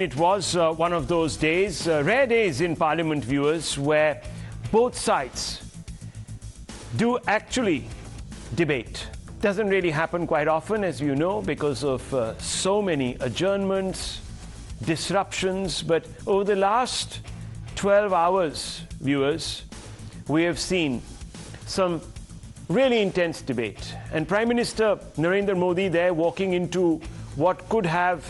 It was one of those days, rare days in Parliament, viewers, where both sides do actually debate. Doesn't really happen quite often, as you know, because of so many adjournments, disruptions. But over the last 12 hours, viewers, we have seen some really intense debate. And Prime Minister Narendra Modi there walking into what could have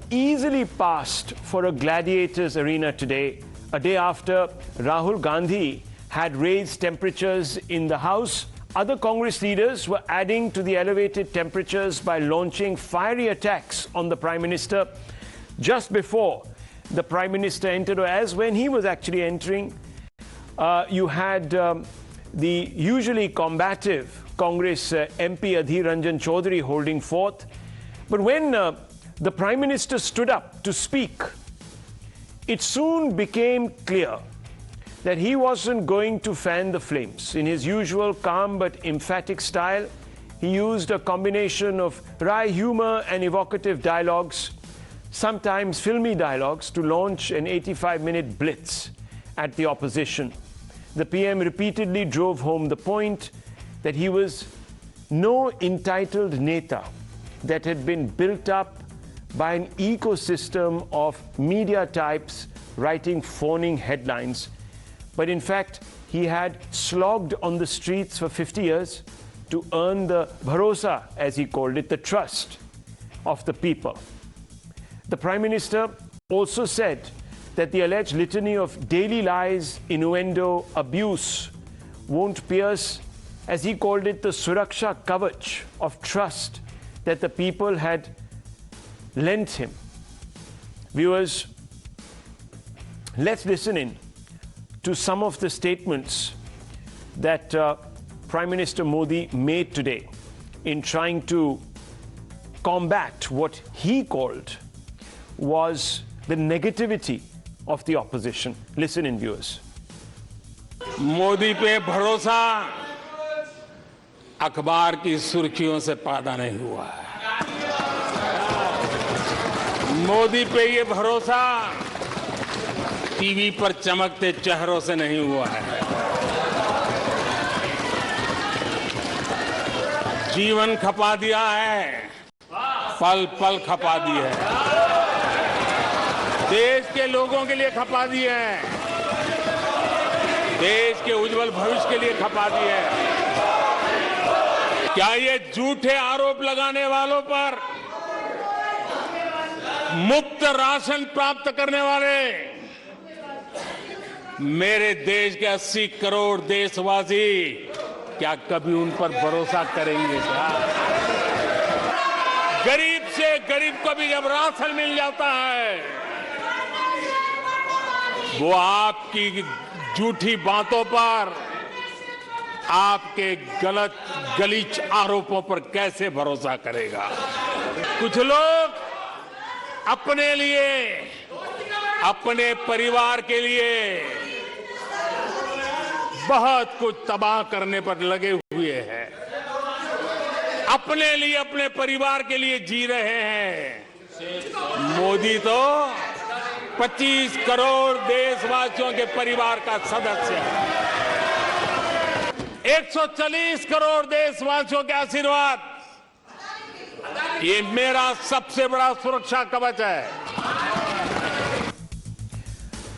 easily passed for a gladiator's arena today, a day after Rahul Gandhi had raised temperatures in the House. Other Congress leaders were adding to the elevated temperatures by launching fiery attacks on the Prime Minister just before the Prime Minister entered, or as when he was actually entering. You had the usually combative Congress MP Adhir Ranjan Chaudhary holding forth. But when the Prime Minister stood up to speak, it soon became clear that he wasn't going to fan the flames. In his usual calm but emphatic style, he used a combination of wry humor and evocative dialogues, sometimes filmy dialogues, to launch an 85-minute blitz at the opposition. The PM repeatedly drove home the point that he was no entitled neta that had been built up by an ecosystem of media types writing fawning headlines. But in fact, he had slogged on the streets for 50 years to earn the bharosa, as he called it, the trust of the people. The Prime Minister also said that the alleged litany of daily lies, innuendo, abuse won't pierce, as he called it, the suraksha kavach of trust that the people had lent him. Viewers, let's listen in to some of the statements that Prime Minister Modi made today in trying to combat what he called was the negativity of the opposition. Listen in, viewers. Modi पे भरोसा अखबार की सुर्खियों से पैदा नहीं हुआ है। मोदी पे ये भरोसा टीवी पर चमकते चेहरों से नहीं हुआ है। जीवन खपा दिया है, पल पल खपा दी है, देश के लोगों के लिए खपा दी है, देश के उज्जवल भविष्य के लिए खपा दी है। क्या ये झूठे आरोप लगाने वालों पर मुफ्त राशन प्राप्त करने वाले मेरे देश के 80 करोड़ देशवासी क्या कभी उन पर भरोसा करेंगे क्या? गरीब से गरीब को भी जब राशन मिल जाता है, वो आपकी झूठी बातों पर, आपके गलत गलीच आरोपों पर कैसे भरोसा करेगा? कुछ लोग अपने लिए, अपने परिवार के लिए बहुत कुछ तबाह करने पर लगे हुए हैं। अपने लिए, अपने परिवार के लिए जी रहे हैं। मोदी तो 25 करोड़ देशवासियों के परिवार का सदस्य है। 140 करोड़ देशवासियों के आशीर्वाद, ये मेरा सबसे बड़ा सुरक्षा कवच है।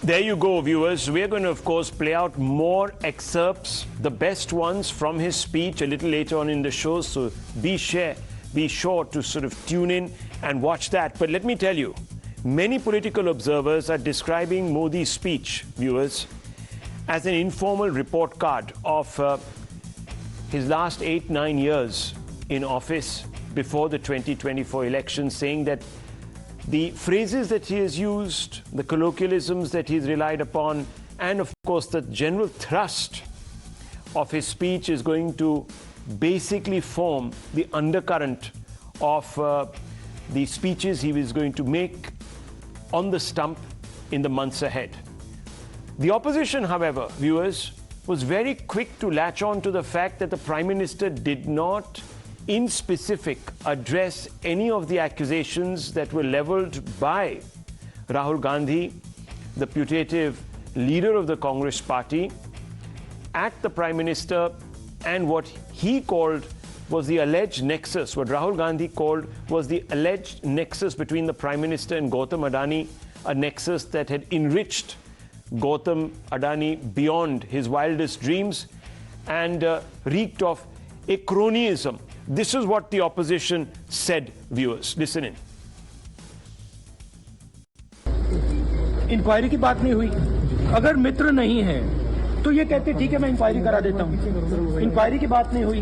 There you go, viewers. We're going to, of course, play out more excerpts, the best ones from his speech a little later on in the show. So be sure to sort of tune in and watch that. But let me tell you, many political observers are describing Modi's speech, viewers, as an informal report card of his last 8-9 years in office before the 2024 election, saying that the phrases that he has used, the colloquialisms that he's relied upon, and of course the general thrust of his speech is going to basically form the undercurrent of the speeches he is going to make on the stump in the months ahead. The opposition, however, viewers, was very quick to latch on to the fact that the Prime Minister did not in specific address any of the accusations that were leveled by Rahul Gandhi, the putative leader of the Congress party, at the Prime Minister and what he called was the alleged nexus, what Rahul Gandhi called was the alleged nexus between the Prime Minister and Gautam Adani, a nexus that had enriched Gautam Adani beyond his wildest dreams and reeked of a cronyism. This is what the opposition said, viewers. Listen in. Inquiry की बात नहीं हुई। अगर मित्र नहीं है तो ये कहते ठीक है मैं इंक्वायरी करा देता हूँ। इंक्वायरी की बात नहीं हुई।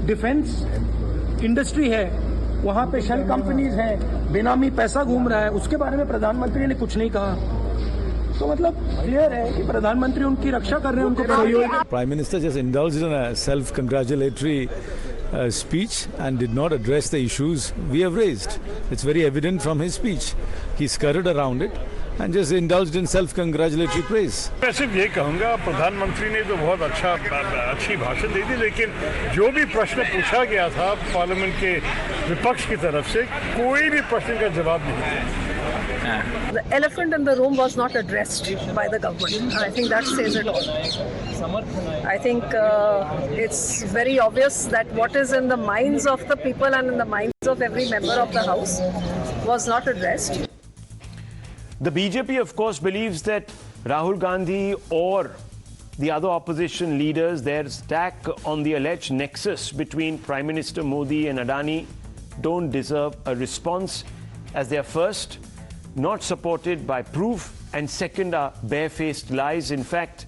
डिफेंस इंडस्ट्री है, वहां पे शेल कंपनीज हैं, बेनामी पैसा घूम रहा है, उसके बारे में प्रधानमंत्री ने कुछ नहीं कहा। तो मतलब क्लियर है कि प्रधानमंत्री उनकी रक्षा कर रहे हैं, उनको Prime Minister just indulged in a self-congratulatory speech and did not address the issues we have raised. It's very evident from his speech. He skirted around it and just indulged in self-congratulatory praise. मैं सिर्फ ये कहूँगा, प्रधानमंत्री ने तो बहुत अच्छी भाषण दी थी, लेकिन जो भी प्रश्न पूछा गया था पार्लियामेंट के विपक्ष की तरफ से, कोई भी प्रश्न का जवाब नहीं दिया। The elephant in the room was not addressed by the government. I think that says it all. I think it's very obvious that what is in the minds of the people and in the minds of every member of the House was not addressed. The BJP, of course, believes that Rahul Gandhi or the other opposition leaders, their attack on the alleged nexus between Prime Minister Modi and Adani don't deserve a response, as they are first not supported by proof and second are barefaced lies. In fact,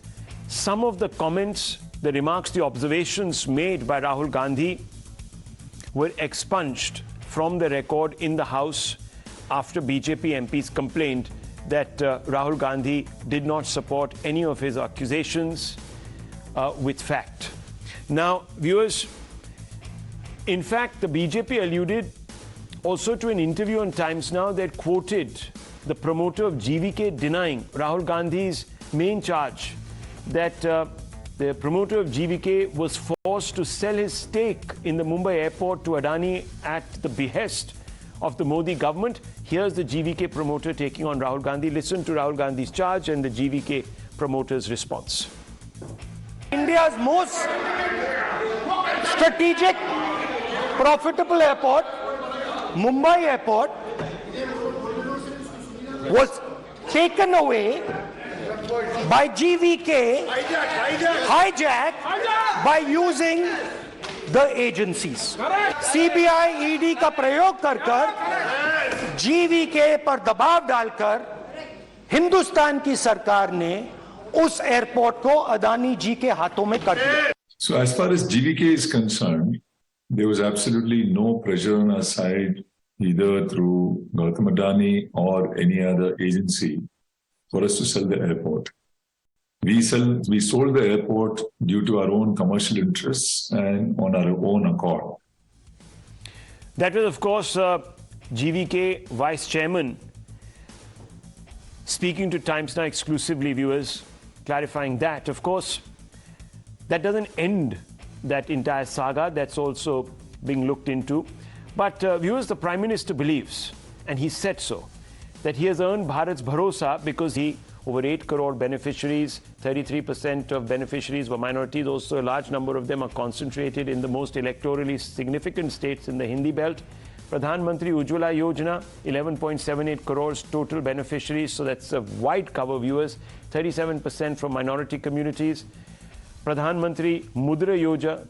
some of the comments, the remarks, the observations made by Rahul Gandhi were expunged from the record in the House after BJP MPs complained that Rahul Gandhi did not support any of his accusations with fact. Now, viewers, in fact, the BJP alluded also to an interview on Times Now that quoted the promoter of GVK denying Rahul Gandhi's main charge that the promoter of GVK was forced to sell his stake in the Mumbai airport to Adani at the behest of the Modi government. Here's the GVK promoter taking on Rahul Gandhi. Listen to Rahul Gandhi's charge and the GVK promoter's response. India's most strategic, profitable airport, Mumbai airport, was taken away by GVK, hijacked by using the agencies. CBI, ED का प्रयोग कर GVK पर दबाव डालकर हिंदुस्तान की सरकार ने उस एयरपोर्ट को अदानी जी के हाथों में कर दिया. So as far as GVK is concerned, there was absolutely no pressure on our side, either through Gautam Adani or any other agency, for us to sell the airport. We sold the airport due to our own commercial interests and on our own accord. That was, of course, GVK Vice Chairman speaking to Times Now exclusively, viewers, clarifying that. Of course, that doesn't end that entire saga. That's also being looked into. But viewers, the Prime Minister believes, and he said so, that he has earned Bharat's bharosa because he, over 8 crore beneficiaries, 33% of beneficiaries were minorities. Also, a large number of them are concentrated in the most electorally significant states in the Hindi belt. Pradhan Mantri Ujjwala Yojana, 11.78 crores total beneficiaries. So that's a wide cover, viewers. 37% from minority communities. Pradhan Mantri Mudra Yojana,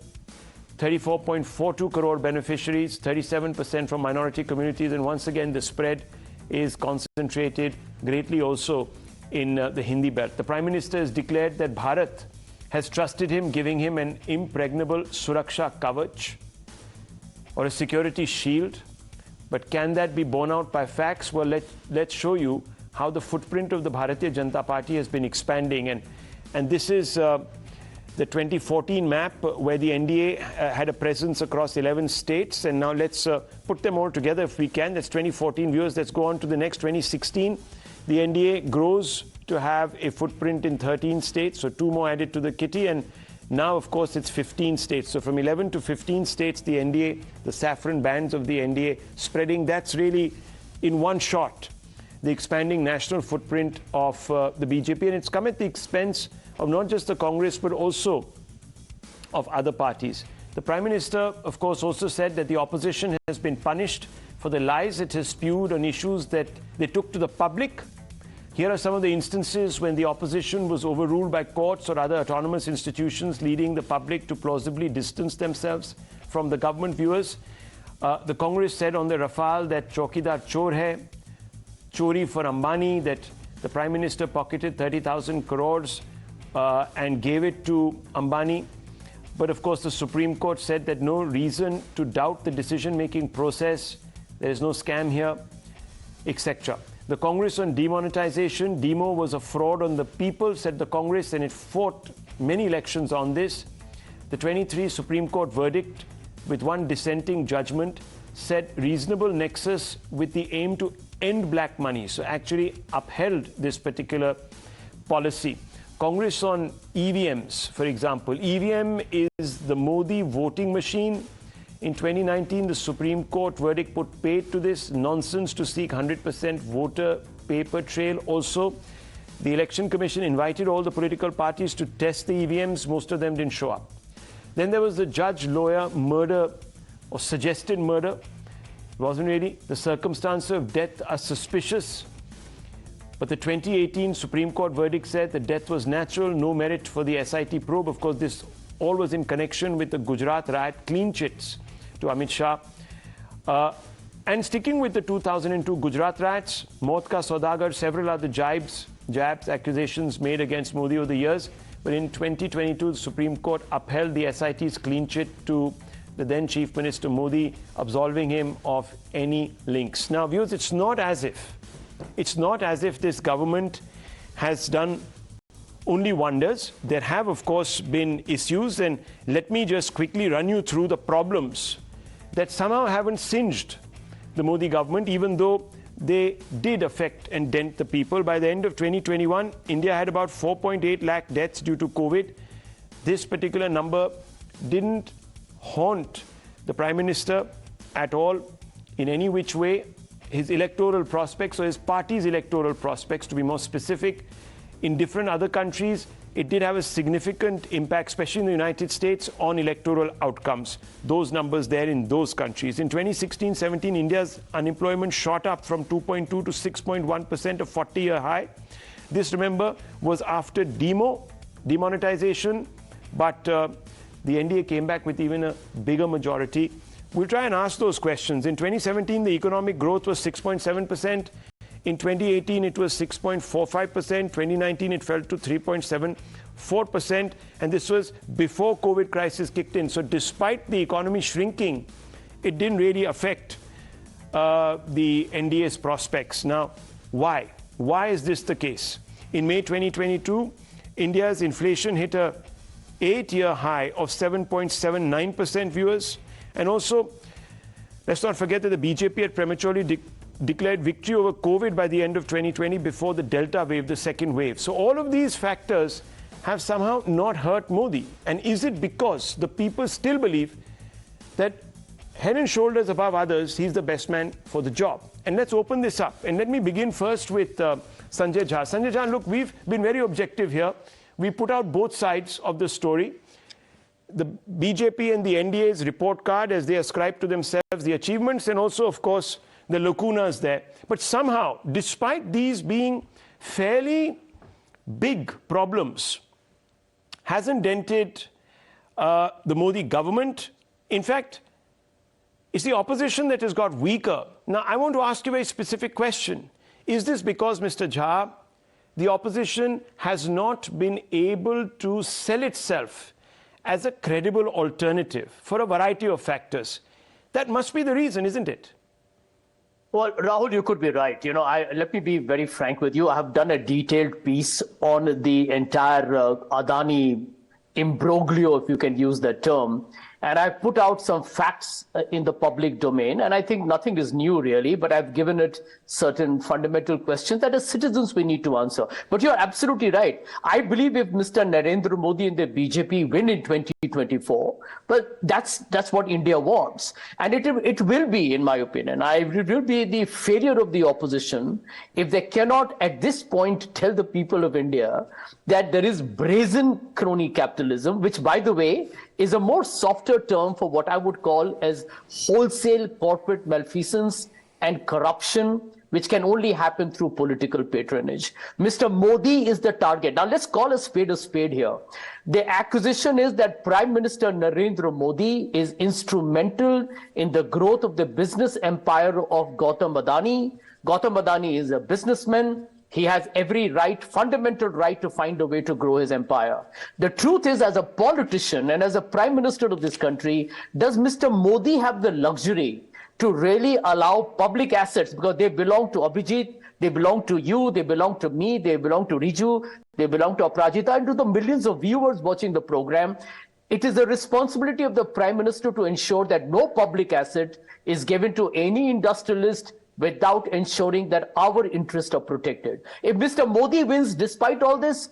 34.42 crore beneficiaries, 37% from minority communities. And once again, the spread is concentrated greatly also in the Hindi belt. The Prime Minister has declared that Bharat has trusted him, giving him an impregnable Suraksha Kavach or a security shield. But can that be borne out by facts? Well, let's show you how the footprint of the Bharatiya Janata Party has been expanding. And this is the 2014 map where the NDA had a presence across 11 states. And now let's put them all together if we can. That's 2014, viewers. Let's go on to the next 2016. The NDA grows to have a footprint in 13 states, so 2 more added to the kitty. And now, of course, it's 15 states. So from 11 to 15 states, the NDA, the saffron bands of the NDA spreading. That's really in one shot the expanding national footprint of the BJP, and it's come at the expense of not just the Congress but also of other parties. The Prime Minister, of course, also said that the opposition has been punished for the lies it has spewed on issues that they took to the public. Here are some of the instances when the opposition was overruled by courts or other autonomous institutions, leading the public to plausibly distance themselves from the government viewers. The Congress said on the Rafale that Chaukidar chor hai, chori for Ambani, that the Prime Minister pocketed 30,000 crores and gave it to Ambani. But of course, the Supreme Court said that no reason to doubt the decision-making process. There is no scam here, etc. The Congress on demonetization, demo was a fraud on the people, said the Congress, and it fought many elections on this. The 23 Supreme Court verdict, with one dissenting judgment, said reasonable nexus with the aim to end black money. So actually upheld this particular policy. Congress on EVMs, for example. EVM is the Modi voting machine. In 2019, the Supreme Court verdict put paid to this nonsense to seek 100% voter paper trail. Also, the Election Commission invited all the political parties to test the EVMs. Most of them didn't show up. Then there was the judge-lawyer murder or suggested murder. It wasn't really. The circumstances of death are suspicious. But the 2018 Supreme Court verdict said the death was natural, no merit for the SIT probe. Of course, this all was in connection with the Gujarat riot clean chits to Amit Shah. And sticking with the 2002 Gujarat riots, Maut ka Saudagar, several other jabs, accusations made against Modi over the years. But in 2022, the Supreme Court upheld the SIT's clean chit to the then Chief Minister Modi, absolving him of any links. Now, viewers, it's not as if this government has done only wonders. There have, of course, been issues, and let me just quickly run you through the problems that somehow haven't singed the Modi government, even though they did affect and dent the people. By the end of 2021, India had about 4.8 lakh deaths due to COVID. This particular number didn't haunt the Prime Minister at all in any which way. His electoral prospects, or his party's electoral prospects, to be more specific, in different other countries, it did have a significant impact, especially in the United States, on electoral outcomes. Those numbers there in those countries. In 2016-17, India's unemployment shot up from 2.2 to 6.1%, a 40-year high. This, remember, was after demonetization, but the NDA came back with even a bigger majority. We'll try and ask those questions. In 2017, the economic growth was 6.7%. In 2018, it was 6.45%. 2019, it fell to 3.74%. And this was before COVID crisis kicked in. So despite the economy shrinking, it didn't really affect the NDA's prospects. Now, why? Why is this the case? In May 2022, India's inflation hit a 8-year high of 7.79%, viewers. And also, let's not forget that the BJP had prematurely declared victory over COVID by the end of 2020 before the Delta wave, the second wave. So all of these factors have somehow not hurt Modi. And is it because the people still believe that head and shoulders above others, he's the best man for the job? And let's open this up. And let me begin first with Sanjay Jha. Sanjay Jha, look, we've been very objective here. We put out both sides of the story. The BJP and the NDA's report card as they ascribe to themselves the achievements and also, of course, the lacunas there. But somehow, despite these being fairly big problems, hasn't dented the Modi government. In fact, it's the opposition that has got weaker. Now, I want to ask you a very specific question. Is this because, Mr. Jha, the opposition has not been able to sell itself as a credible alternative for a variety of factors? That must be the reason, isn't it? Well, Rahul, you could be right. You know, let me be very frank with you. I have done a detailed piece on the entire Adani imbroglio, if you can use that term. And I put out some facts in the public domain, and I think nothing is new really, but I've given it certain fundamental questions that as citizens we need to answer. But you're absolutely right. I believe if Mr. Narendra Modi and the BJP win in 2024, but that's what India wants. And it will be, in my opinion, it will be the failure of the opposition if they cannot at this point tell the people of India that there is brazen crony capitalism, which, by the way, is a more softer term for what I would call as wholesale corporate malfeasance and corruption, which can only happen through political patronage. Mr. Modi is the target. Now, let's call a spade here. The accusation is that Prime Minister Narendra Modi is instrumental in the growth of the business empire of Gautam Adani. Gautam Adani is a businessman. He has every right, fundamental right, to find a way to grow his empire. The truth is, as a politician and as a prime minister of this country, does Mr. Modi have the luxury to really allow public assets, because they belong to Abhijit, they belong to you, they belong to me, they belong to Riju, they belong to Aprajita, and to the millions of viewers watching the program. It is the responsibility of the prime minister to ensure that no public asset is given to any industrialist without ensuring that our interests are protected. If Mr. Modi wins despite all this,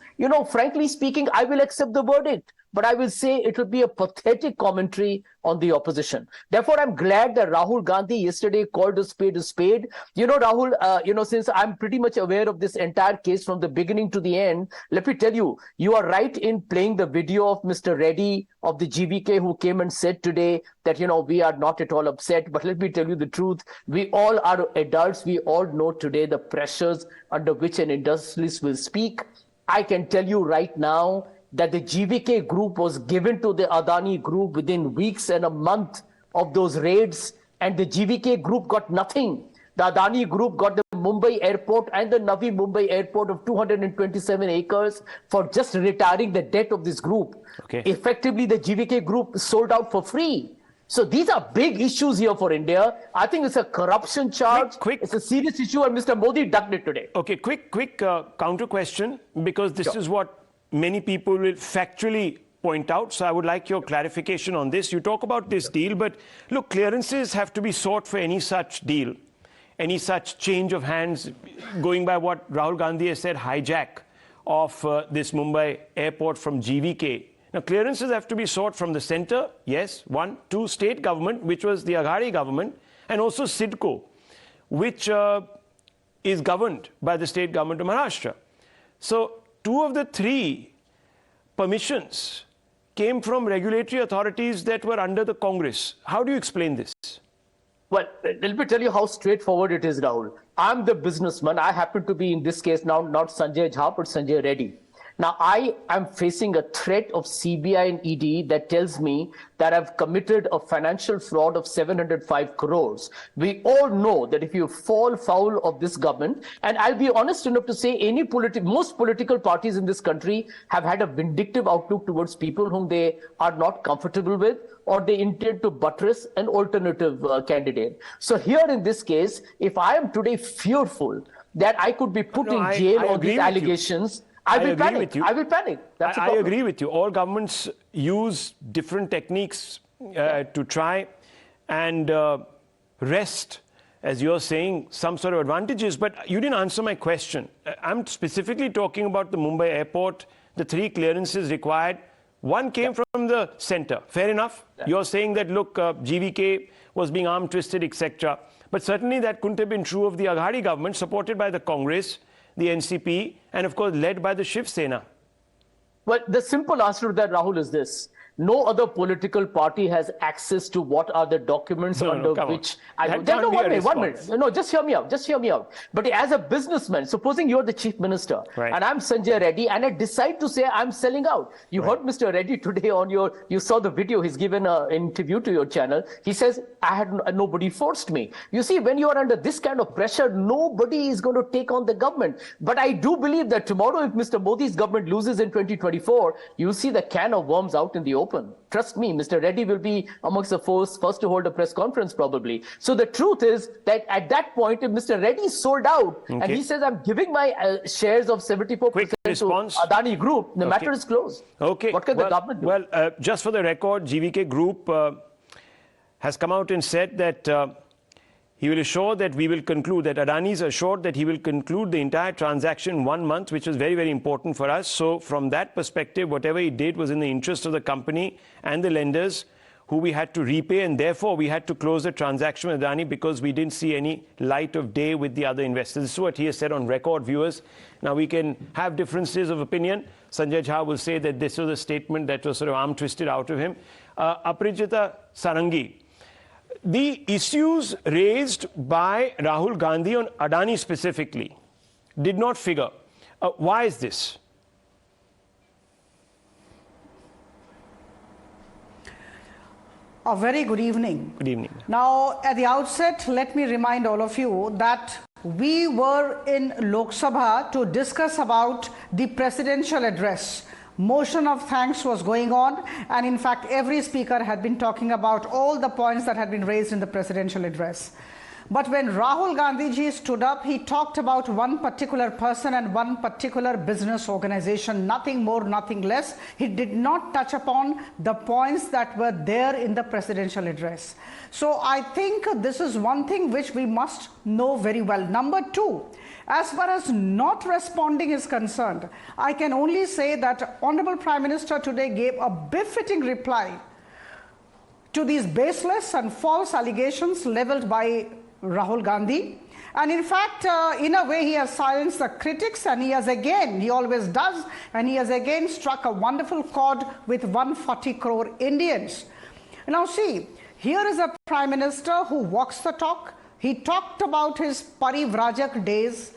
frankly speaking, I will accept the verdict. But I will say it will be a pathetic commentary on the opposition. Therefore, I'm glad that Rahul Gandhi yesterday called a spade a spade. Rahul, since I'm pretty much aware of this entire case from the beginning to the end, let me tell you, you are right in playing the video of Mr. Reddy of the GVK, who came and said today that, we are not at all upset. But let me tell you the truth. We all are adults. We all know today the pressures under which an industrialist will speak. I can tell you right now that the GVK group was given to the Adani group within weeks and a month of those raids, and the GVK group got nothing. The Adani group got the Mumbai airport and the Navi Mumbai airport of 227 acres for just retiring the debt of this group. Okay. Effectively, the GVK group sold out for free. So these are big issues here for India. I think it's a corruption charge. It's a serious issue, and Mr. Modi ducked it today. Okay, quick counter question, because this is what many people will factually point out. So I would like your clarification on this. You talk about this deal, but look, clearances have to be sought for any such deal, any such change of hands, going by what Rahul Gandhi has said, hijack of this Mumbai airport from GVK. Now, clearances have to be sought from the center, yes, one. Two, state government, which was the Gaali government, and also CIDCO, which is governed by the state government of Maharashtra. So, two of the three permissions came from regulatory authorities that were under the Congress. How do you explain this? Well, let me tell you how straightforward it is, Rahul. I'm the businessman. I happen to be, in this case now, not Sanjay Jha, but Sanjay Reddy. Now, I am facing a threat of CBI and ED that tells me that I've committed a financial fraud of 705 crores. We all know that if you fall foul of this government, and I'll be honest enough to say most political parties in this country have had a vindictive outlook towards people whom they are not comfortable with, or they intend to buttress an alternative candidate. So here in this case, if I am today fearful that I could be put in jail on these allegations, I will panic. I will panic. That's I agree with you. All governments use different techniques to try and wrest, as you're saying, some sort of advantages. But you didn't answer my question. I'm specifically talking about the Mumbai airport, the three clearances required. One came from the center. Fair enough. You're saying that, look, GVK was being arm twisted, etc. But certainly that couldn't have been true of the Gaali government, supported by the Congress, the NCP, and of course led by the Shiv Sena. Well, the simple answer to that, Rahul, is this. No other political party has access to what are the documents under which I would. No, 1 minute. No, just hear me out. Just hear me out. But as a businessman, supposing you're the chief minister, and I'm Sanjay Reddy, and I decide to say I'm selling out. You heard Mr. Reddy today on you saw the video. He's given an interview to your channel. He says, nobody forced me. You see, when you are under this kind of pressure, nobody is going to take on the government. But I do believe that tomorrow, if Mr. Modi's government loses in 2024, you'll see the can of worms out in the open. open. Trust me, Mr. Reddy will be amongst the first to hold a press conference probably. So the truth is that at that point, if Mr. Reddy sold out and he says, I'm giving my shares of 74% to Adani Group, the matter is closed. Okay. What can the government do? Well, just for the record, GVK Group has come out and said that he will assure that we will conclude, that Adani is assured that he will conclude the entire transaction in 1 month, which was very, very important for us. So from that perspective, whatever he did was in the interest of the company and the lenders who we had to repay, and therefore we had to close the transaction with Adani because we didn't see any light of day with the other investors. This is what he has said on record, viewers. Now we can have differences of opinion. Sanjay Jha will say that this was a statement that was sort of arm twisted out of him. Aparijita Sarangi. The issues raised by Rahul Gandhi on Adani specifically did not figure. Why is this? A very good evening. Good evening. Now, at the outset, let me remind all of you that we were in Lok Sabha to discuss about the presidential address. Motion of thanks was going on, and in fact every speaker had been talking about all the points that had been raised in the presidential address. But when Rahul Gandhi ji stood up, he talked about one particular person and one particular business organization, nothing more, nothing less. He did not touch upon the points that were there in the presidential address. So I think this is one thing which we must know very well. Number two, as far as not responding is concerned, I can only say that Honorable Prime Minister today gave a befitting reply to these baseless and false allegations leveled by Rahul Gandhi. And in fact, in a way, he has silenced the critics, and he has again, he always does, and he has again struck a wonderful chord with 140 crore Indians. Now see, here is a Prime Minister who walks the talk. He talked about his Parivrajak days,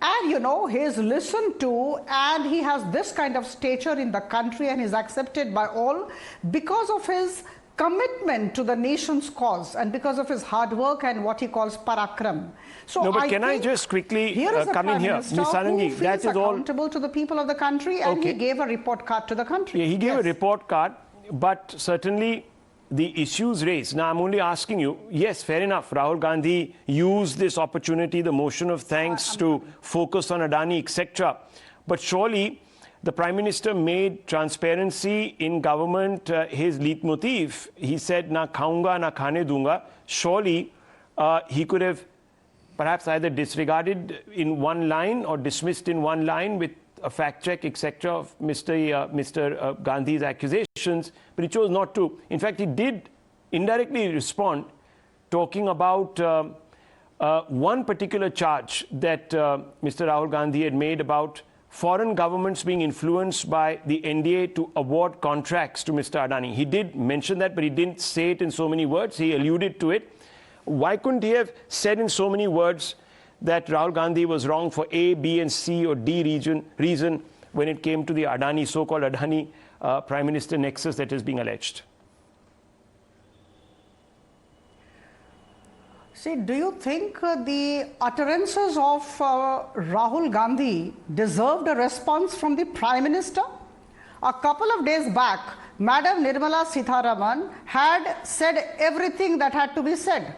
and you know, he is listened to, and he has this kind of stature in the country and is accepted by all because of his commitment to the nation's cause and because of his hard work and what he calls parakram. So no, but can I just quickly come in here? Ms. Sarangi, that is all accountable to the people of the country, and he gave a report card to the country. Yeah, he gave a report card, but certainly the issues raised. Now, I'm only asking you, yes, fair enough, Rahul Gandhi used this opportunity, the motion of thanks, to focus on Adani, etc. But surely the Prime Minister made transparency in government his leitmotiv. He said, na khaunga, na khane dunga. Surely he could have perhaps either disregarded in one line or dismissed in one line with a fact check, etc., of Mr. Gandhi's accusations, but he chose not to. In fact, he did indirectly respond, talking about one particular charge that Mr. Rahul Gandhi had made about foreign governments being influenced by the NDA to award contracts to Mr. Adani. He did mention that, but he didn't say it in so many words. He alluded to it. Why couldn't he have said in so many words that Rahul Gandhi was wrong for A, B, and C or D reason when it came to the Adani, so-called Adani Prime Minister nexus that is being alleged? See, do you think the utterances of Rahul Gandhi deserved a response from the Prime Minister? A couple of days back, Madam Nirmala Sitharaman had said everything that had to be said.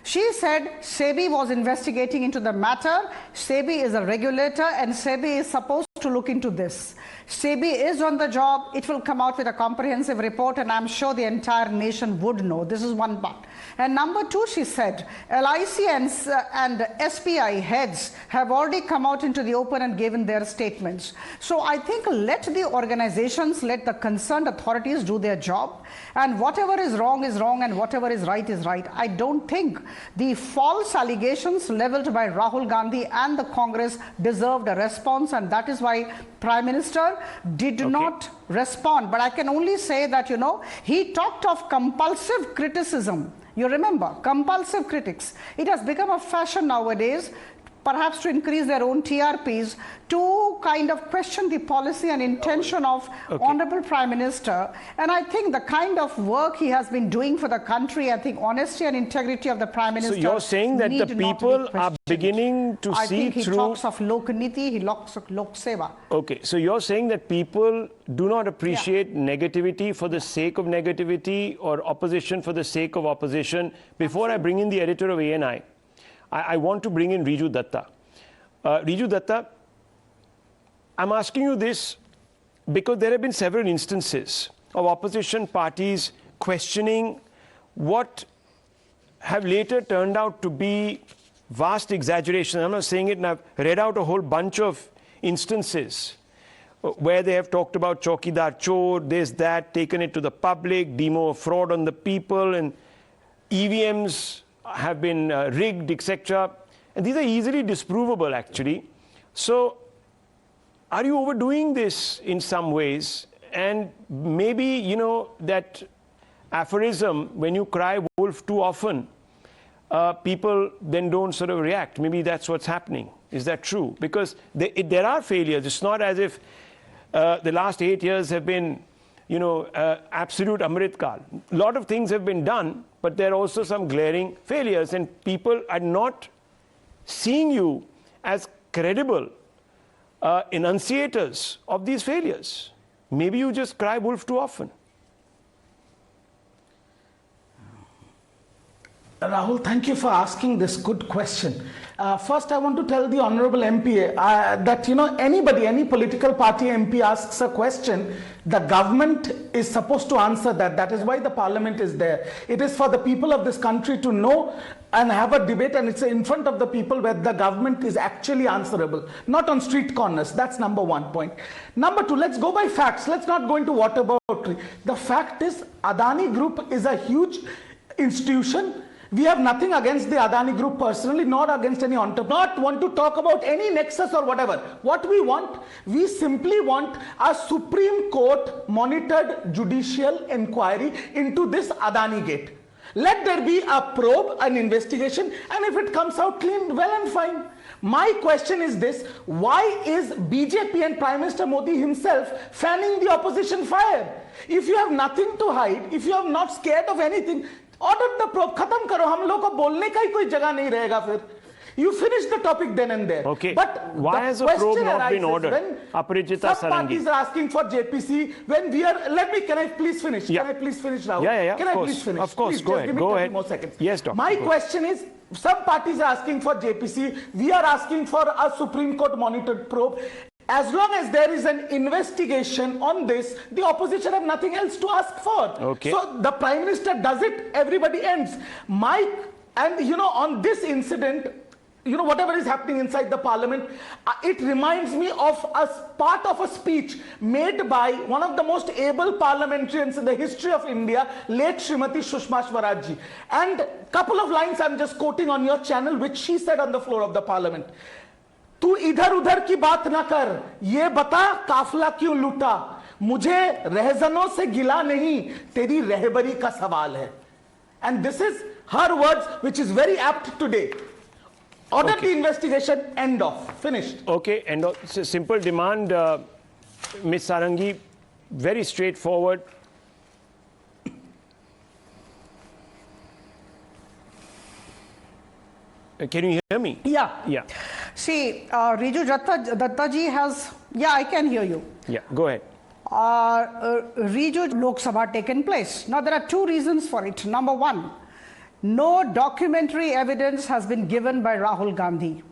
She said SEBI was investigating into the matter. SEBI is a regulator and SEBI is supposed to look into this. SEBI is on the job. It will come out with a comprehensive report, and I'm sure the entire nation would know. This is one part. And number two, she said, LIC and SPI heads have already come out into the open and given their statements. So I think let the organizations, let the concerned authorities do their job, and whatever is wrong and whatever is right is right. I don't think the false allegations leveled by Rahul Gandhi and the Congress deserved a response, and that is why Prime Minister did not respond. But I can only say that, you know, he talked of compulsive criticism. You remember, compulsive critics. It has become a fashion nowadays perhaps to increase their own TRPs, to kind of question the policy and intention of Honorable Prime Minister. And I think the kind of work he has been doing for the country, I think honesty and integrity of the Prime Minister. So you're saying that the people are beginning to see I think he through... talks of Lokaniti, he talks of Lok Seva. Okay, so you're saying that people do not appreciate negativity for the sake of negativity or opposition for the sake of opposition. Before I bring in the editor of ANI, I want to bring in Riju Datta. Riju Datta, I'm asking you this because there have been several instances of opposition parties questioning what have later turned out to be vast exaggerations. I'm not saying it, and I've read out a whole bunch of instances where they have talked about Chaukidar Chor, this, that, taken it to the public, demo of fraud on the people, and EVMs have been rigged, etc. And these are easily disprovable, actually. So are you overdoing this in some ways? And maybe, you know, that aphorism, when you cry wolf too often, people then don't sort of react. Maybe that's what's happening. Is that true? Because there are failures. It's not as if the last 8 years have been, you know, absolute Amrit Kal. A lot of things have been done, but there are also some glaring failures, and people are not seeing you as credible enunciators of these failures. Maybe you just cry wolf too often. Rahul, thank you for asking this good question. First, I want to tell the Honorable MP that, you know, any political party MP asks a question, the government is supposed to answer that. That is why the parliament is there. It is for the people of this country to know and have a debate, and it's in front of the people where the government is actually answerable, not on street corners. That's number one point. Number two, let's go by facts. Let's not go into whataboutery. The fact is, Adani Group is a huge institution. We have nothing against the Adani Group personally, not against any entrepreneur, not want to talk about any nexus or whatever. What we simply want a Supreme Court monitored judicial inquiry into this Adani gate. Let there be a probe, an investigation, and if it comes out clean, well and fine. My question is this: why is BJP and Prime Minister Modi himself fanning the opposition fire? If you have nothing to hide, if you are not scared of anything, order the probe, khatam karo, hum log ko bolne ka hi koi jagah nahi rahega fir. You finish the topic then and there. Okay. But why has the probe not been ordered? Aparijita some Sarangi. parties are asking for JPC when we are. Can I please finish? Yeah. Can I please finish, Rahul? Yeah. Can I please finish? Of course. Please, Go ahead. Go ahead. More seconds. Yes, Doctor. My question is, some parties are asking for JPC. We are asking for a Supreme Court monitored probe. As long as there is an investigation on this, the opposition have nothing else to ask for. Okay. So the Prime Minister does it, everybody ends. And you know, on this incident, you know, whatever is happening inside the parliament, it reminds me of a part of a speech made by one of the most able parliamentarians in the history of India, late Srimati Sushma Swaraj ji. And a couple of lines I'm just quoting on your channel, which she said on the floor of the parliament. तू इधर उधर की बात ना कर, ये बता काफला क्यों लूटा, मुझे रहजनों से गिला नहीं, तेरी रहबरी का सवाल है. And this is her words, which is very apt today. Order the investigation, end of. Finished. Okay, and it's a simple demand, Ms. Sarangi, very straightforward. Can you hear me? Yeah. See, Riju Datta ji has, I can hear you. Yeah, go ahead. Riju Lok Sabha taken place. Now, there are two reasons for it. Number one, no documentary evidence has been given by Rahul Gandhi.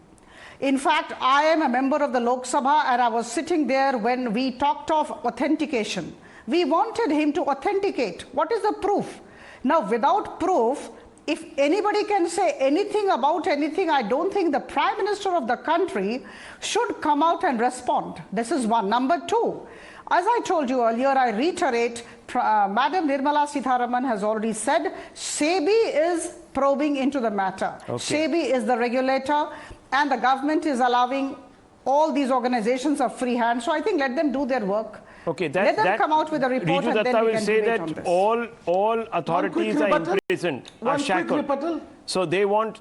In fact, I am a member of the Lok Sabha and I was sitting there when we talked of authentication. We wanted him to authenticate. What is the proof? Now, without proof, if anybody can say anything about anything, I don't think the Prime Minister of the country should come out and respond. This is one. Number two, as I told you earlier, I reiterate, Madam Nirmala Sitharaman has already said, SEBI is probing into the matter. Okay. SEBI is the regulator and the government is allowing All these organizations are free hand, so I think let them do their work. Okay, let them come out with a report Riju and then we can say debate on that this. all authorities are imprisoned, are shackled. So they want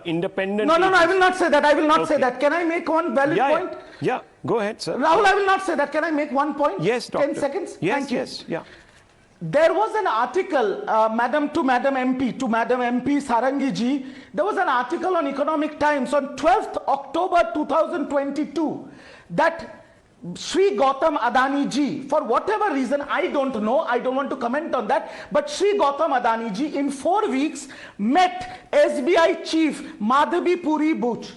independent. No, I will not say that. I will not say that. Can I make one valid point? Yeah, go ahead, sir. Rahul, I will not say that. Can I make one point? Yes, Doctor. 10 seconds? Yes, Thank you. yes, yeah. There was an article, Madam MP Sarangi ji, there was an article on Economic Times on 12th October 2022 that Sri Gautam Adani ji, for whatever reason, I don't know, I don't want to comment on that, but Sri Gautam Adani ji in 4 weeks met SBI chief Madhavi Puri Buch.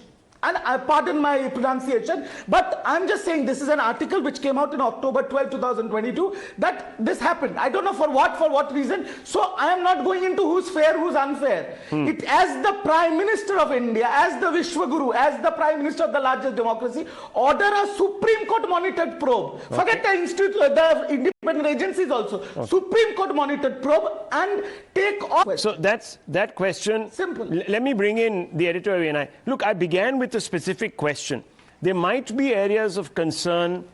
And pardon my pronunciation, but I'm just saying this is an article which came out in October 12, 2022, that this happened. I don't know for what reason. So I am not going into who's fair, who's unfair. It, as the Prime Minister of India, as the Vishwaguru, as the Prime Minister of the largest democracy, order a Supreme Court monitored probe. Okay. Forget the institute, the independent agencies also. Okay. Supreme Court monitored probe and take off. So that's that question. Simple. Let me bring in the editor. And look, I began with a specific question. There might be areas of concern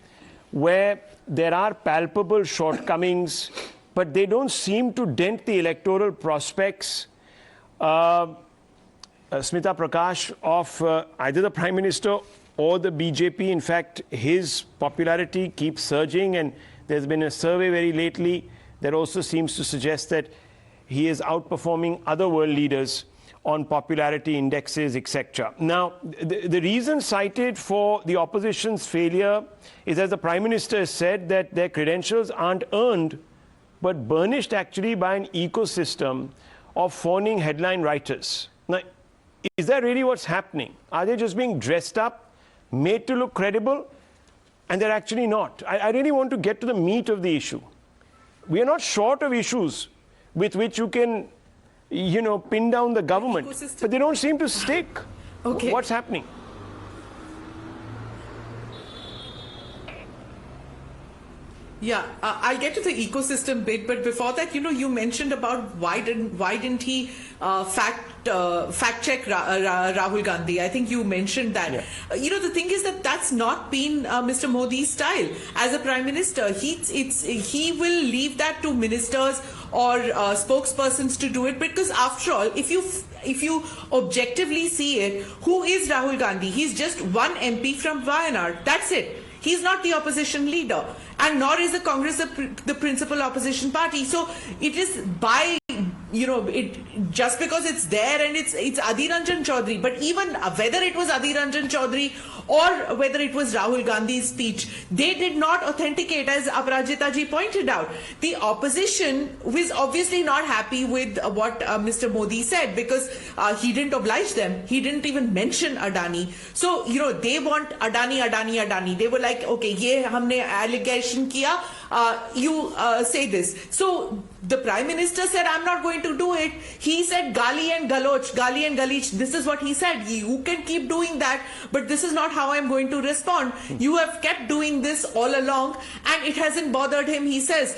where there are palpable shortcomings, but they don't seem to dent the electoral prospects, Smita Prakash, of either the Prime Minister or the BJP. In fact, his popularity keeps surging, and there's been a survey very lately that also seems to suggest that he is outperforming other world leaders on popularity indexes, etc. Now, the reason cited for the opposition's failure is, as the Prime Minister has said, that their credentials aren't earned, but burnished actually by an ecosystem of fawning headline writers. Now, is that really what's happening? Are they just being dressed up, made to look credible? And they're actually not. I really want to get to the meat of the issue. We are not short of issues with which you can pin down the government, but they don't seem to stick. Okay. What's happening? Yeah, I'll get to the ecosystem bit, but before that, you mentioned about why didn't he fact check Rahul Gandhi? I think you mentioned that. Yeah. The thing is that's not been Mr. Modi's style as a Prime Minister. He will leave that to ministers or spokespersons to do it, because after all, if you objectively see it, who is Rahul Gandhi? He's just one MP from Wayanad. That's it. He's not the opposition leader, and nor is the Congress the principal opposition party. So it is by just because it's there and it's Adhir Ranjan Chaudhary, but even whether it was Adhir Ranjan Chaudhary or whether it was Rahul Gandhi's speech, they did not authenticate, as Aparajita ji pointed out. The opposition was obviously not happy with what Mr. Modi said, because he didn't oblige them. He didn't even mention Adani. So, they want Adani. They were like, okay, ye humne allegation kiya, you say this. So the Prime Minister said, I'm not going to do it. He said Gaali and Galich. This is what he said. You can keep doing that, but this is not how I'm going to respond. You have kept doing this all along, and it hasn't bothered him. He says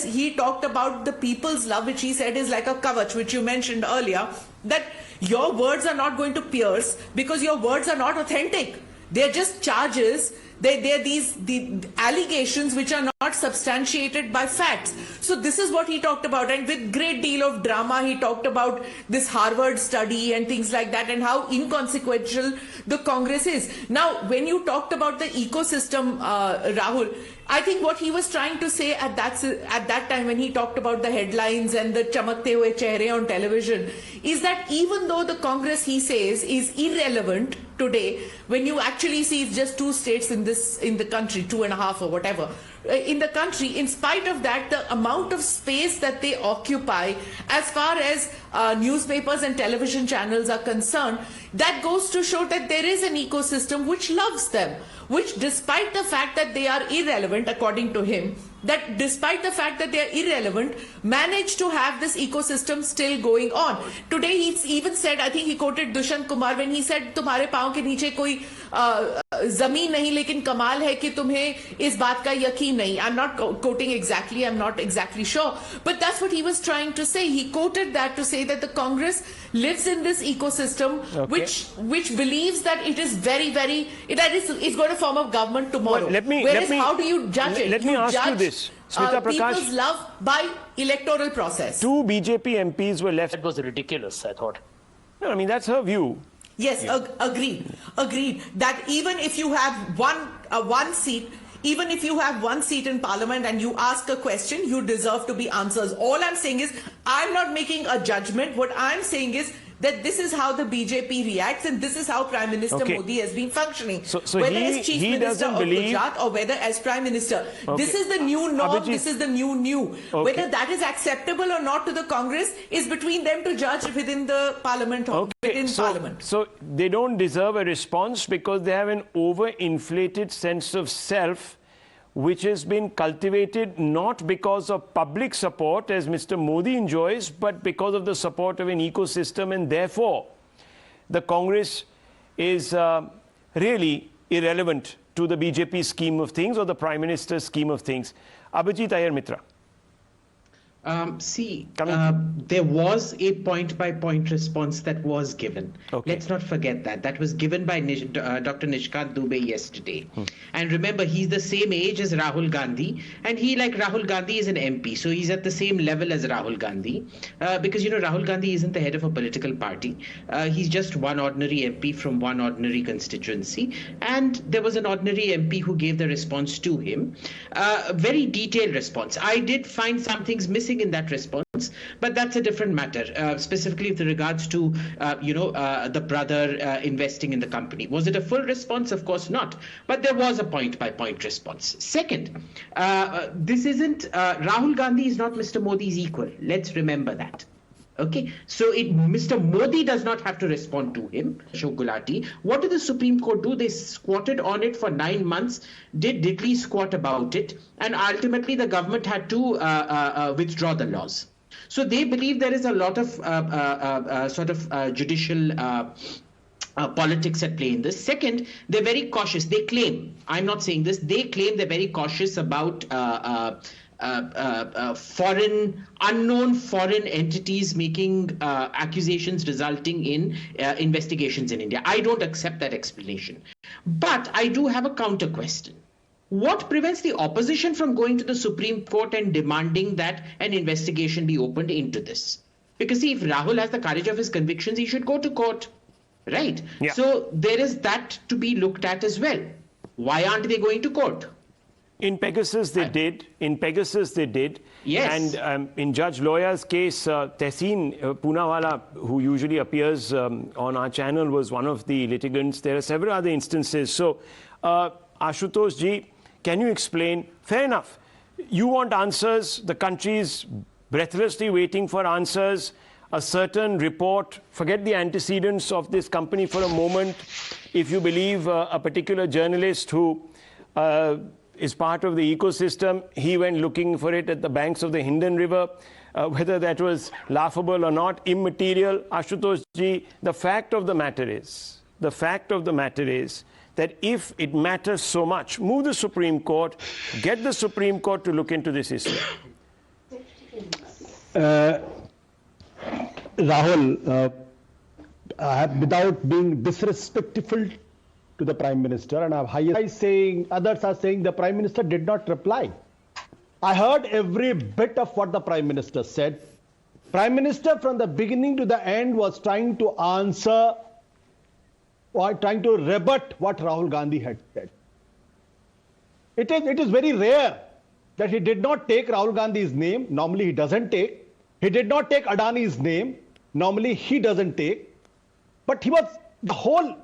he talked about the people's love, which he said is like a kavach, which you mentioned earlier, that your words are not going to pierce because your words are not authentic. They're just charges. They're the allegations which are not substantiated by facts. So this is what he talked about, and with great deal of drama he talked about this Harvard study and things like that, and how inconsequential the Congress is. Now, when you talked about the ecosystem, Rahul, I think what he was trying to say at that time when he talked about the headlines and the chamakte hue chehre on television is that even though the Congress, he says, is irrelevant today, when you actually see it's just 2 states in the country, 2.5 or whatever, in the country, in spite of that, the amount of space that they occupy as far as newspapers and television channels are concerned, that goes to show that there is an ecosystem which loves them, which, despite the fact that they are irrelevant, according to him, that despite the fact that they are irrelevant, managed to have this ecosystem still going on. Today he's even said, I think he quoted Dushant Kumar when he said, तुम्हारे पाँव के नीचे कोई ज़मीन नहीं, लेकिन कमाल है कि तुम्हें इस बात का यकीन नहीं. I'm not quoting exactly, I'm not exactly sure, but that's what he was trying to say. He quoted that to say that the Congress lives in this ecosystem, which believes that it is it's going to form a government tomorrow. Well, how do you judge it? Let me ask you this. Smita Prakash, people's love by electoral process. 2 BJP MPs were left. That was ridiculous, I thought. No, I mean, that's her view. Yes, agreed. That even if you have one seat, even if you have one seat in parliament and you ask a question, you deserve to be answered. All I'm saying is, I'm not making a judgment. What I'm saying is that this is how the BJP reacts and this is how Prime Minister Modi has been functioning. So whether as Chief Minister of Gujarat or whether as Prime Minister. This is the new norm, this is the new. Whether that is acceptable or not to the Congress is between them to judge within the Parliament or within Parliament. So they don't deserve a response because they have an overinflated sense of self which has been cultivated not because of public support, as Mr. Modi enjoys, but because of the support of an ecosystem, and therefore the Congress is really irrelevant to the BJP scheme of things or the Prime Minister's scheme of things. Abhijit Iyer Mitra. There was a point-by-point response that was given. Let's not forget that. That was given by Dr. Nishkant Dubey yesterday. And remember, he's the same age as Rahul Gandhi. And he, like Rahul Gandhi, is an MP. So he's at the same level as Rahul Gandhi. Because, Rahul Gandhi isn't the head of a political party. He's just one ordinary MP from one ordinary constituency. And there was an ordinary MP who gave the response to him. Very detailed response. I did find some things missing in that response, but that's a different matter, specifically with regards to the brother investing in the company. Was it a full response? Of course not, but there was a point-by-point response. Second, this isn't Rahul Gandhi is not Mr. Modi's equal. Let's remember that. Okay, so Mr. Modi does not have to respond to him. Ashok Gulati. What did the Supreme Court do? They squatted on it for 9 months, did diddly squat about it, and ultimately the government had to withdraw the laws. So they believe there is a lot of judicial politics at play in this. Second, they're very cautious. They claim, I'm not saying this, they claim they're very cautious about unknown foreign entities making accusations resulting in investigations in India. I don't accept that explanation. But I do have a counter question. What prevents the opposition from going to the Supreme Court and demanding that an investigation be opened into this? Because see, if Rahul has the courage of his convictions, he should go to court, right? Yeah. So there is that to be looked at as well. Why aren't they going to court? In Pegasus, they did. Yes. And in Judge Loya's case, Tehseen Poonawala, who usually appears on our channel, was one of the litigants. There are several other instances. So, Ashutosh ji, can you explain? Fair enough. You want answers. The country is breathlessly waiting for answers. A certain report, forget the antecedents of this company for a moment. If you believe a particular journalist who is part of the ecosystem, he went looking for it at the banks of the Hindon River. Whether that was laughable or not, immaterial. Ashutosh ji, the fact of the matter is that if it matters so much, move the Supreme Court, get the Supreme Court to look into this issue. Rahul, without being disrespectful to the Prime Minister, and others are saying the Prime Minister did not reply. I heard every bit of what the Prime Minister said. Prime Minister from the beginning to the end was trying to answer or trying to rebut what Rahul Gandhi had said. It is very rare that he did not take Rahul Gandhi's name. Normally he doesn't take. He did not take Adani's name. Normally he doesn't take. But he was the whole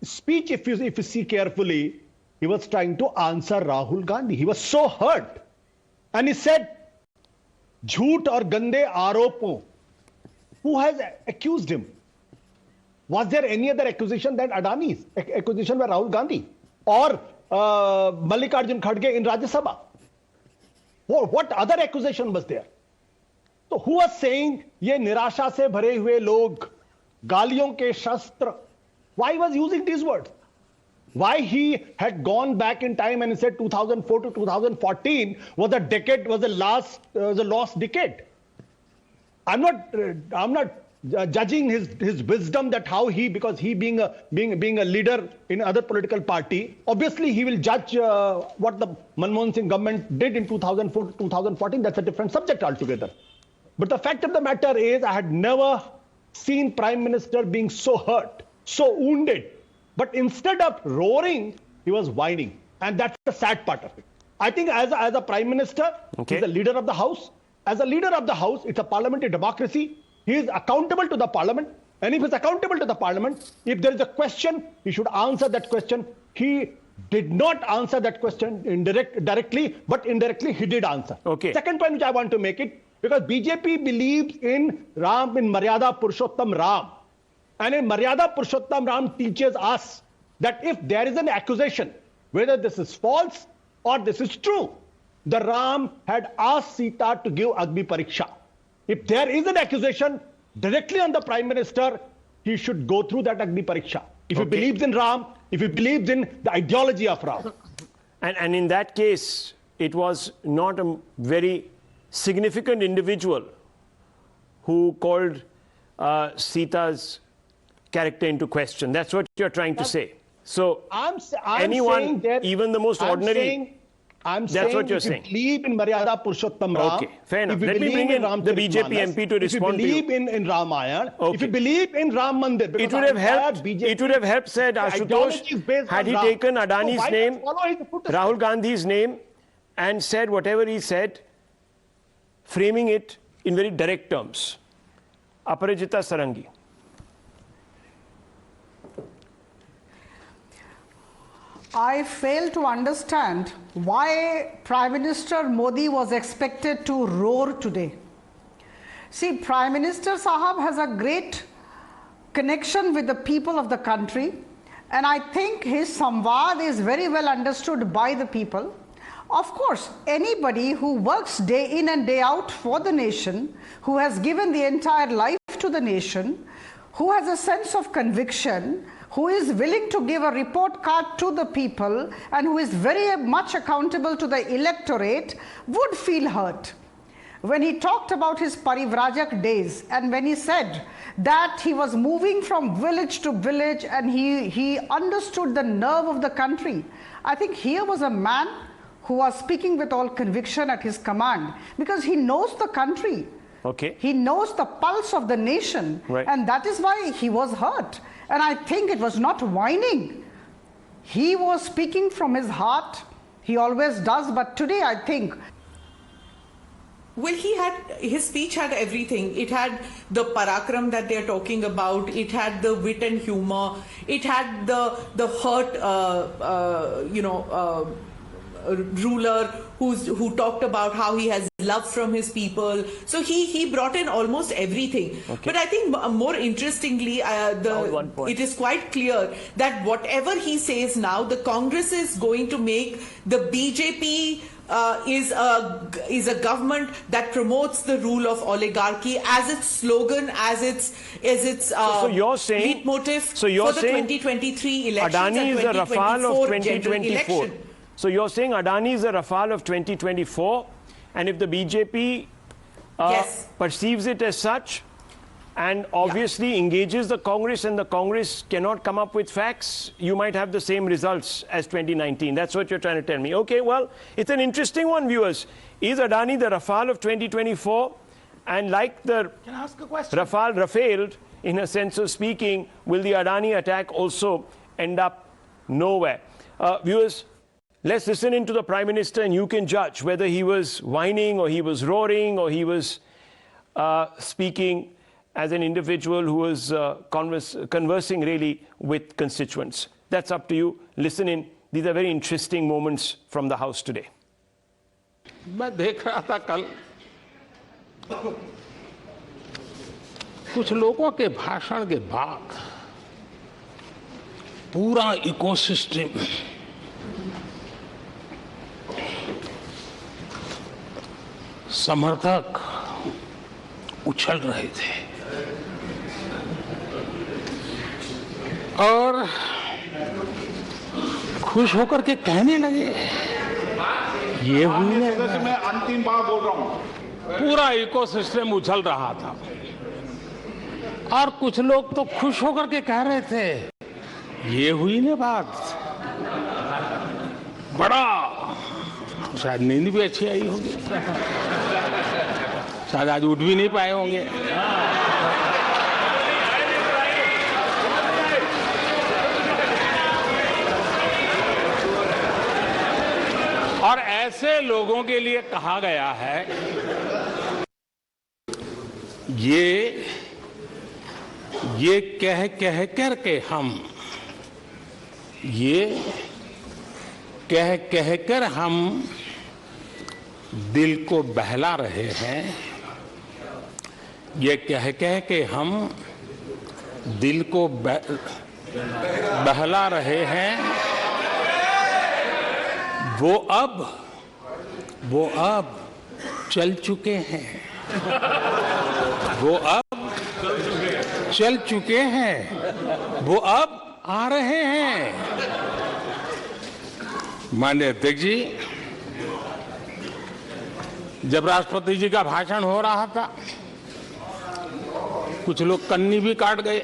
speech, if you see carefully, he was trying to answer Rahul Gandhi. He was so hurt. And he said, Jhoothe aur gande aaropon. Who has accused him? Was there any other accusation than Adani's accusation by Rahul Gandhi? Or Mallikarjun Kharge in Rajya Sabha? What other accusation was there? So who was saying, ye nirasha se bhare hue log, gaaliyon ke shastra? Why was using these words? Why he had gone back in time and he said 2004 to 2014 was a lost decade? I'm not judging his wisdom, that how he, because he being a leader in other political party, obviously he will judge what the Manmohan Singh government did in 2004 2014. That's a different subject altogether. But the fact of the matter is, I had never seen Prime Minister being so hurt, so wounded. But instead of roaring, he was whining, and that's the sad part of it. I think as a Prime Minister, he's a leader of the House. As a leader of the House, it's a parliamentary democracy. He is accountable to the Parliament. And if he's accountable to the Parliament, if there is a question, he should answer that question. He did not answer that question directly, but indirectly he did answer. Okay. Second point which I want to make it, because BJP believes in Ram, in Maryada Purushottam Ram. And in Maryada Purushottam Ram teaches us that if there is an accusation, whether this is false or this is true, the Ram had asked Sita to give Agni Pariksha. If there is an accusation directly on the Prime Minister, he should go through that Agni Pariksha. If he believes in Ram, if he believes in the ideology of Ram. And in that case, it was not a very significant individual who called Sita's character into question. That's what you're trying to say. So I'm anyone, even the most ordinary... That's what you're saying. Believe in Maryada Purushottam Ram. Okay, fair enough. Let me bring in the BJP MP to respond to you. If you believe in Ramayana, if you believe in Ram Mandir, it would have helped. It would have helped, said Ashutosh, had he taken Adani's name, Rahul Gandhi's name, and said whatever he said, framing it in very direct terms. Aparajita Sarangi. I fail to understand why Prime Minister Modi was expected to roar today. See, Prime Minister Sahab has a great connection with the people of the country, and I think his samvad is very well understood by the people. Of course, anybody who works day in and day out for the nation, who has given the entire life to the nation, who has a sense of conviction, who is willing to give a report card to the people, and who is very much accountable to the electorate, would feel hurt. When he talked about his Parivrajak days, and when he said that he was moving from village to village and he understood the nerve of the country, I think here was a man who was speaking with all conviction at his command, because he knows the country. Okay. He knows the pulse of the nation, and that is why he was hurt. And I think it was not whining. He was speaking from his heart. He always does, but today I think... Well, his speech had everything. It had the parakram that they're talking about. It had the wit and humor. It had the hurt, ruler who talked about how he has love from his people. So he brought in almost everything. But I think more interestingly, it is quite clear that whatever he says now, the Congress is going to make the BJP is a government that promotes the rule of oligarchy as its slogan, as its so you're saying, leitmotif for the 2023 elections Adani is and a Rafale of 2024 2024. So you're saying Adani is a Rafale of 2024, and if the BJP perceives it as such, and obviously engages the Congress, and the Congress cannot come up with facts, you might have the same results as 2019. That's what you're trying to tell me. Okay, well, it's an interesting one, viewers. Is Adani the Rafale of 2024? And like the Can I ask a question? Rafale, in a sense of speaking, will the Adani attack also end up nowhere? Viewers, let's listen into the Prime Minister, and you can judge whether he was whining or he was roaring or he was speaking as an individual who was conversing really with constituents. That's up to you. Listen in. These are very interesting moments from the House today. मैं देख रहा था कल कुछ लोगों के भाषण के बाद पूरा इकोसिस्टम समर्थक उछल रहे थे और खुश होकर के कहने लगे ये हुई है। मैं अंतिम बार बोल रहा हूं, पूरा इकोसिस्टम उछल रहा था और कुछ लोग तो खुश होकर के कह रहे थे, ये हुई ना बात, बड़ा, शायद नींद भी अच्छी आई होगी, शायद आज उठ भी नहीं पाए होंगे। और ऐसे लोगों के लिए कहा गया है ये कह करके हम, ये कह कर हम दिल को बहला रहे हैं, ये कह के हम दिल को बहला रहे हैं। वो अब चल चुके हैं, वो अब चल चुके हैं, वो अब आ रहे हैं। माननीय अध्यक्ष जी, जब राष्ट्रपति जी का भाषण हो रहा था, कुछ लोग कन्नी भी काट गए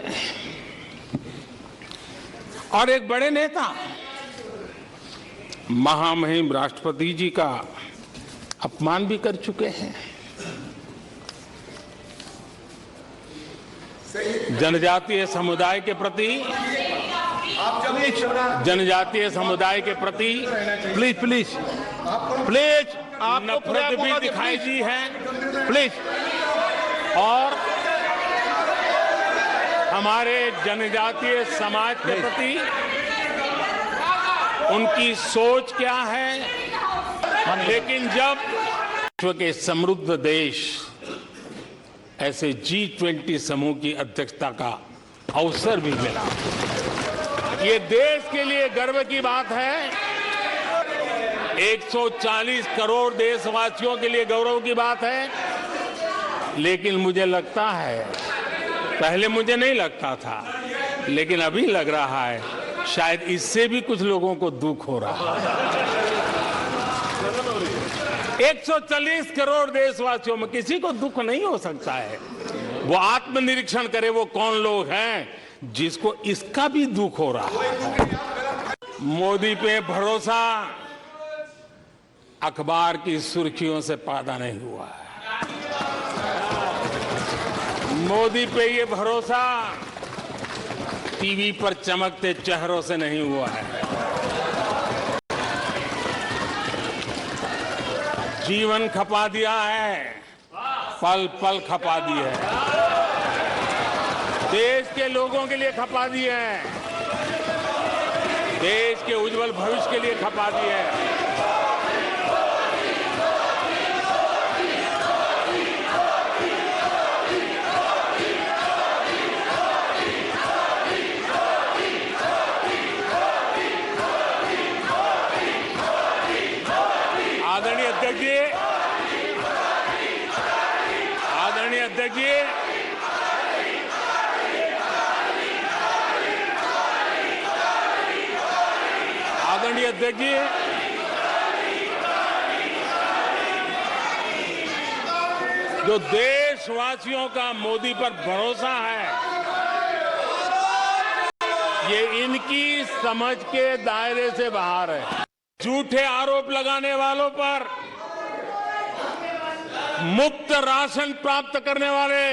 और एक बड़े नेता महामहिम राष्ट्रपति जी का अपमान भी कर चुके हैं। जनजातीय समुदाय के प्रति, जनजातीय समुदाय के प्रति प्लीज प्लीज प्लीज नफरत भी दिखाई दी है, प्लीज। और हमारे जनजातीय समाज के प्रति उनकी सोच क्या है, लेकिन जब विश्व के समृद्ध देश ऐसे G20 समूह की अध्यक्षता का अवसर भी मिला, ये देश के लिए गर्व की बात है, 140 करोड़ देशवासियों के लिए गौरव की बात है। लेकिन मुझे लगता है, पहले मुझे नहीं लगता था, लेकिन अभी लग रहा है शायद इससे भी कुछ लोगों को दुख हो रहा है। 140 करोड़ देशवासियों में किसी को दुख नहीं हो सकता है। वो आत्मनिरीक्षण करे, वो कौन लोग हैं जिसको इसका भी दुख हो रहा है। मोदी पे भरोसा अखबार की सुर्खियों से पैदा नहीं हुआ है। मोदी पे ये भरोसा टीवी पर चमकते चेहरों से नहीं हुआ है। जीवन खपा दिया है, पल पल खपा दी है, देश के लोगों के लिए खपा दी है, देश के उज्जवल भविष्य के लिए खपा दी है। आदरणीय अध्यक्ष जी, आदरणीय अध्यक्ष जी, आदरणीय अध्यक्ष जी, जो देशवासियों का मोदी पर भरोसा है, ये इनकी समझ के दायरे से बाहर है। झूठे आरोप लगाने वालों पर, मुफ्त राशन प्राप्त करने वाले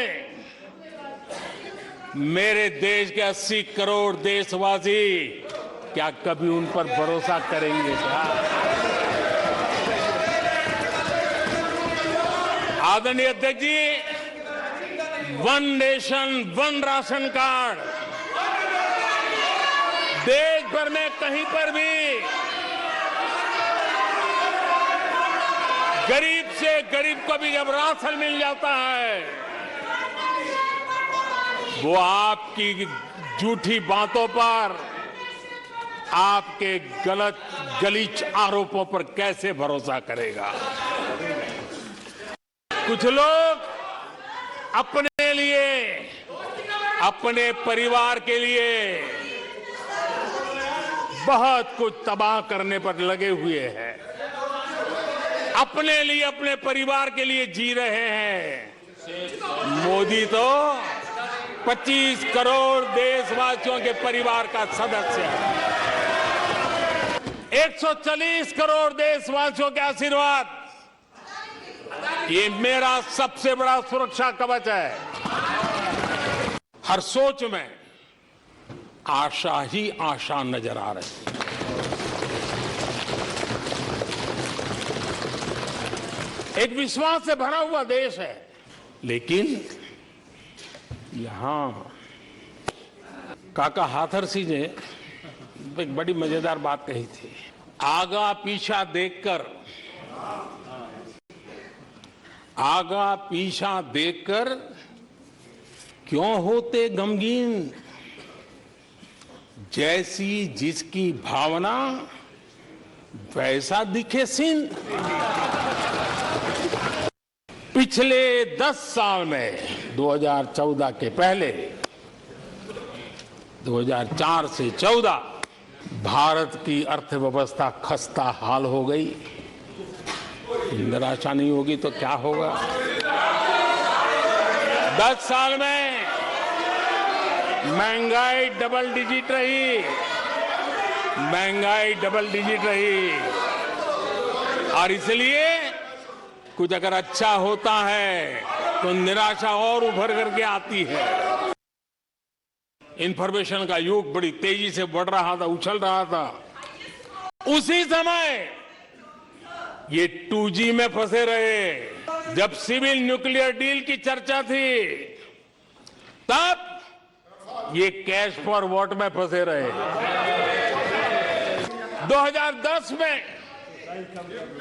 मेरे देश के 80 करोड़ देशवासी क्या कभी उन पर भरोसा करेंगे क्या? आदरणीय अध्यक्ष जी, one nation one ration card देश भर में कहीं पर भी गरीब से गरीब को भी जब राशन मिल जाता है, वो आपकी झूठी बातों पर, आपके गलत गलीच आरोपों पर कैसे भरोसा करेगा? कुछ लोग अपने लिए, अपने परिवार के लिए बहुत कुछ तबाह करने पर लगे हुए हैं। अपने लिए, अपने परिवार के लिए जी रहे हैं। मोदी तो 25 करोड़ देशवासियों के परिवार का सदस्य है। 140 करोड़ देशवासियों के आशीर्वाद, ये मेरा सबसे बड़ा सुरक्षा कवच है। हर सोच में आशा ही आशा नजर आ रही है। एक विश्वास से भरा हुआ देश है, लेकिन यहां काका हाथरसी ने एक बड़ी मजेदार बात कही थी। आगा पीछा देखकर क्यों होते गमगीन, जैसी जिसकी भावना वैसा दिखे सीन। पिछले 10 साल में 2014 के पहले 2004 से 14 भारत की अर्थव्यवस्था खस्ता हाल हो गई। निराशा नहीं होगी तो क्या होगा? 10 साल में महंगाई डबल डिजिट रही, और इसलिए कुछ अगर अच्छा होता है तो निराशा और उभर करके आती है। इंफॉर्मेशन का युग बड़ी तेजी से बढ़ रहा था, उछल रहा था। उसी समय ये 2G में फंसे रहे। जब सिविल न्यूक्लियर डील की चर्चा थी, तब ये कैश फॉर वॉट में फंसे रहे। 2010 में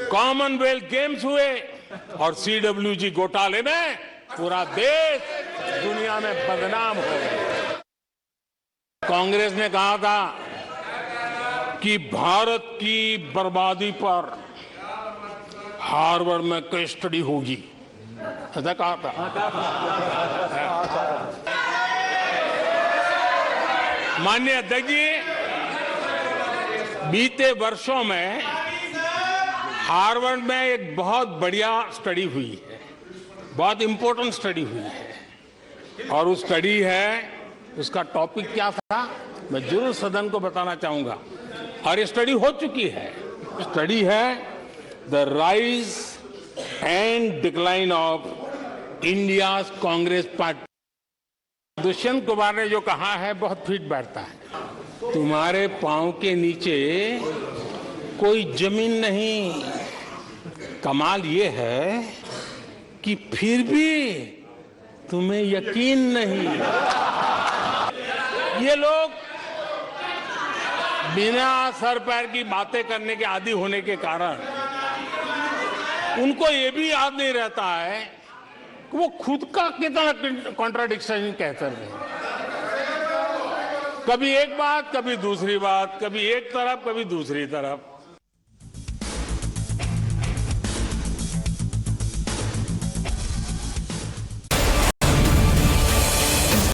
कॉमनवेल्थ गेम्स हुए और CWG घोटाले में पूरा देश दुनिया में बदनाम हो गया। कांग्रेस ने कहा था कि भारत की बर्बादी पर हार्वर्ड में केस स्टडी होगी, ऐसा कहा था। माननीय अध्यक्ष जी, बीते वर्षों में हार्वर्ड में एक बहुत बढ़िया स्टडी हुई है, बहुत इंपॉर्टेंट स्टडी हुई है, और उस स्टडी है, उसका टॉपिक क्या था मैं जरूर सदन को बताना चाहूंगा, और ये स्टडी हो चुकी है। स्टडी है the rise and decline of India Congress party. Dushyant Kumar ने जो कहा है बहुत फिट बैठता है। तुम्हारे पांव के नीचे कोई जमीन नहीं। कमाल ये है कि फिर भी तुम्हें यकीन नहीं। ये लोग बिना सर पैर की बातें करने के आदी होने के कारण उनको ये भी याद नहीं रहता है कि वो खुद का कितना कॉन्ट्राडिक्शन कहते रहे। कभी एक बात, कभी दूसरी बात, कभी एक तरफ, कभी दूसरी तरफ।